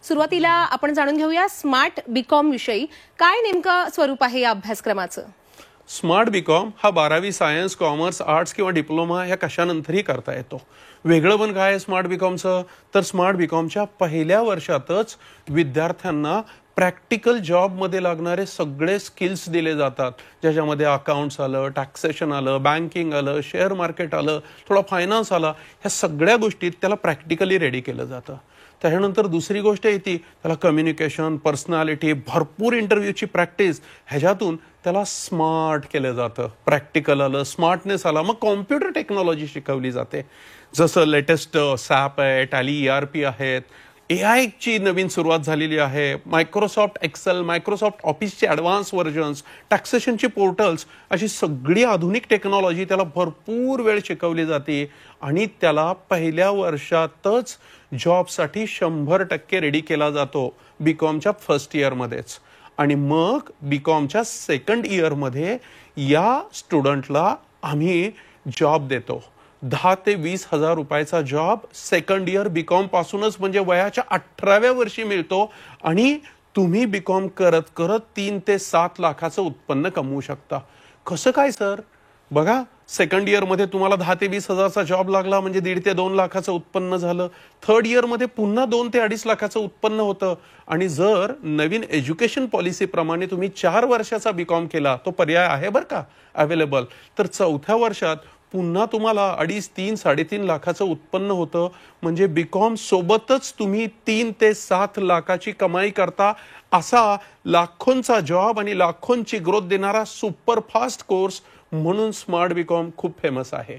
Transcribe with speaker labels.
Speaker 1: सुरुवातीला आपण जाणून घेऊया स्मार्ट बीकॉम विषयी काय नेमकं स्वरूप आहे या अभ्यासक्रमाचं।
Speaker 2: स्मार्ट बीकॉम हा 12वी सायन्स, कॉमर्स, आर्ट्स किंवा डिप्लोमा या कशानंतरही करता येतो। वेगळं पण काय आहे स्मार्ट बीकॉमचं, तर स्मार्ट बीकॉमच्या पहिल्या वर्षातच विद्यार्थ्यांना प्रॅक्टिकल जॉबमध्ये लागणारे सगळे स्किल्स दिले जातात, ज्याच्यामध्ये अकाउंट्स आलं, टॅक्सेशन आलं, बँकिंग आलं, शेअर मार्केट आलं, थोडा फायनान्स आला, ह्या सगळ्या गोष्टीत त्याला प्रॅक्टिकली रेडी केलं जातं। त्याच्यानंतर दुसरी गोष्ट येते त्याला कम्युनिकेशन, पर्सनॅलिटी, भरपूर इंटरव्ह्यूची प्रॅक्टिस, ह्याच्यातून त्याला स्मार्ट केलं जातं। प्रॅक्टिकल आलं, स्मार्टनेस आला, मग कॉम्प्युटर टेक्नॉलॉजी शिकवली जाते। जसं लेटेस्ट सॅप आहे, टॅली ERP आहेत, AI ची नवीन सुरुवात झालेली आहे, मायक्रोसॉफ्ट एक्सेल, मायक्रोसॉफ्ट ऑफिसचे ॲडव्हान्स व्हर्जन्स, टॅक्सेशनची पोर्टल्स, अशी सगळी आधुनिक टेक्नॉलॉजी त्याला भरपूर वेळ शिकवली जाते आणि त्याला पहिल्या वर्षातच जॉबसाठी 100% रेडी केला जातो बीकॉमच्या फर्स्ट इयरमध्येच। आणि मग बीकॉमच्या सेकंड इयरमध्ये या स्टुडंटला आम्ही जॉब देतो। 10 ते 20 हजार रुपयाचा जॉब सेकंड इयर बीकॉम पासूनच म्हणजे वयाच्या 18व्या वर्षी मिळतो आणि तुम्ही बीकॉम करत करत 3 ते 7 लाखाचं उत्पन्न कमवू शकता। कसं काय सर? बघा, सेकंड इयरमध्ये तुम्हाला 10 ते 20 हजारचा जॉब लागला म्हणजे 1.5 ते 2 लाखाचं उत्पन्न झालं। थर्ड इयरमध्ये पुन्हा 2 ते 2.5 लाखाचं उत्पन्न होतं। आणि जर नवीन एज्युकेशन पॉलिसीप्रमाणे तुम्ही 4 वर्षाचा बीकॉम केला, तो पर्याय आहे बरं का अवेलेबल, तर चौथ्या वर्षात पुन्हा तुम्हाला 2.5, 3, 3.5 लाखाचं उत्पन्न होतं। म्हणजे बीकॉम सोबतच तुम्ही 3 ते 7 लाखाची कमाई करता। असा लाखोंचा जॉब आणि लाखोंची ग्रोथ देणारा सुपरफास्ट कोर्स म्हणून स्मार्ट बीकॉम खूप फेमस आहे।